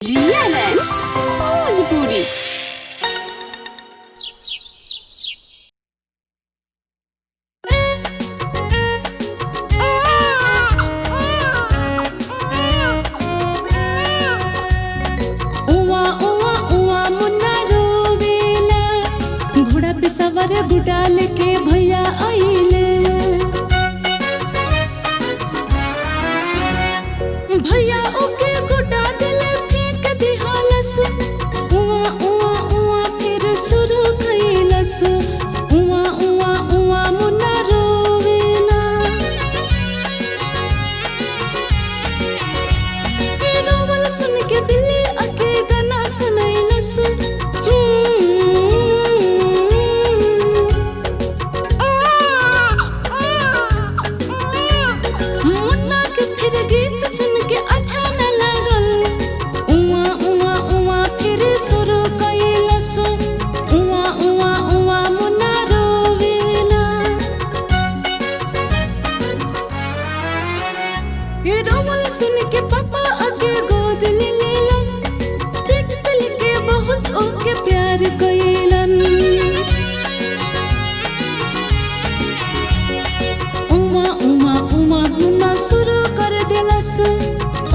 रिया rams Bhojpuri. उवा उवा उवा मुन्ना रोवेला, घोड़ा पे सवार बुडाल के भैया आइले। भैया ओके गुडा दिले फेंक दिहालस। उवा उवा उवा फिर शुरू कइलस। उवा उवा उवा मुन्ना रोवेला। रोवल सुन के बिल्ली आके गाना सुनैलस। मुन्ना के फिर गीत सुन के अच्छा न लगल। उवा उवा उवा फिर शुरू कइलस। उवा उवा उवा मुन्ना रोवेला। ये रोवल सुन के पापा आके गोद ले लेलन। पेट पल के बहुत ओके प्यार कइलन। उमा उमा उमा मुन्ना शुरू कर देलस।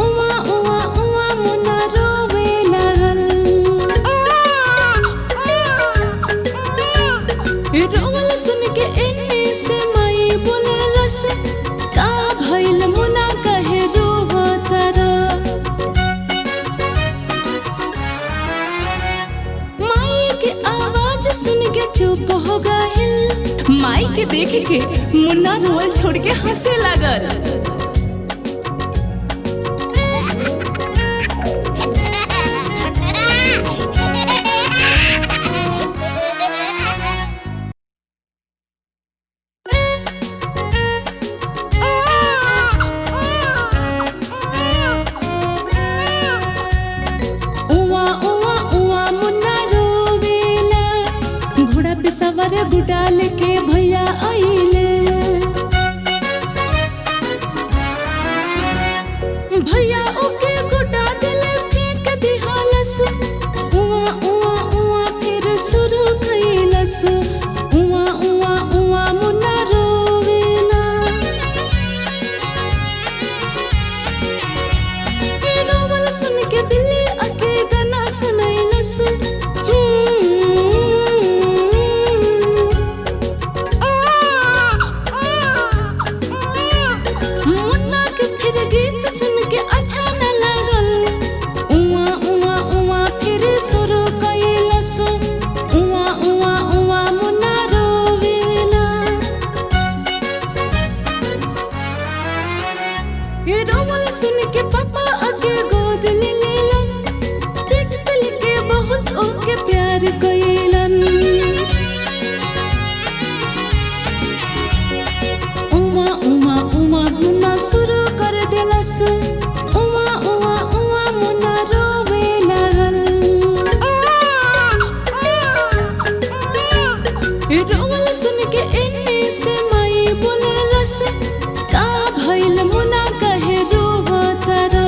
उमा उमा उमा मुन्ना रोवे लागल। रोवल सुन के एने से माई बोलेलस। का भइल मुन्ना कहे रोवतारा। माई के आवाज सुन के चुप हो गइल। माई के देख के मुन्ना रोवल छोड़ के हंसे लागल। उवा उवा उवा मुन्ना रोवेला, घोड़ा पे सवार बुडाल के भैया आइले। भैया ओके गुडा दिले फेंक दिहालस। उवा उवा उवा फिर शुरू कइलस। उवा उवा उवा मुन्ना रोवेला। रोवल सुन के बिल्ली आके गाना सुनैलस। मुन्ना के फिर गीत सुन के अच्छा न लगल। उवा उवा उवा फिर शुरू कइलस। उवा उवा उवा मुन्ना रोवेला। ये रोवल सुन के पापा आके गोद ले लेलन। पेट पल के बहुत ओके प्यार कइलन। उमा उमा उमा मुन्ना शुरू कर देलस। उमा उमा उमा मुन्ना रोवे लागल। रोवल सुन के एने से माई बोलेलस। का भइल मुन्ना कहे रोवतारा।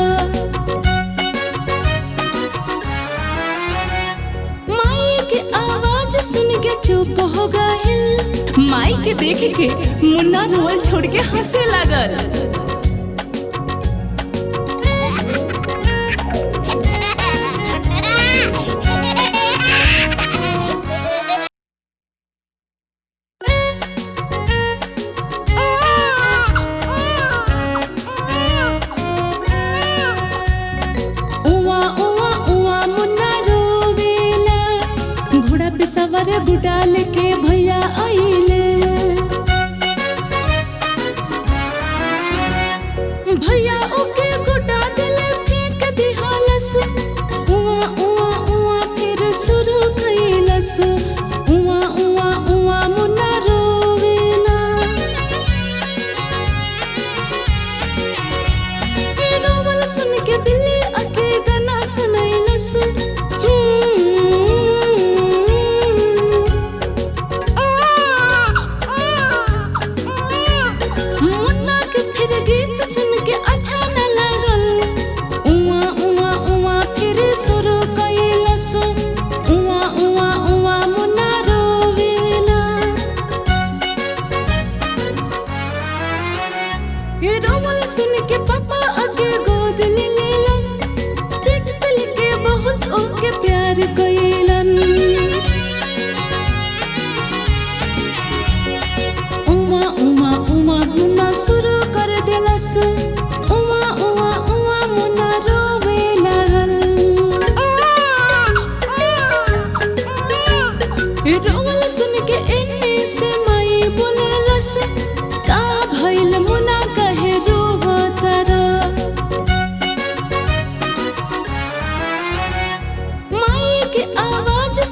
माई के आवाज सुन के चुप हो गइल। माई के देख के मुन्ना रोवल छोड़ के हंसे लागल। उवा उवा उवा मुन्ना रोवेला, घोड़ा पे सवार बुडाल के भैया आइले। भैया ओके गुडा दिले फेंक दिहालस। उवा उवा उवा फिर शुरू कइलस। उवा उवा उवा मुन्ना रोवेला। रोवल सुन के बिल्ली आके गाना सुनैलस। मुन्ना के फिर गीत सुन के अच्छा न लगल। उवा उवा उवा फिर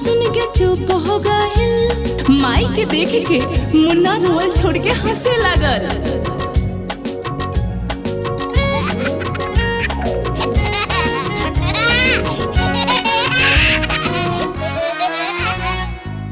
सुन के चुप हो गइल। माई के देख के मुन्ना रोअल छोड़ के हंसे लागल।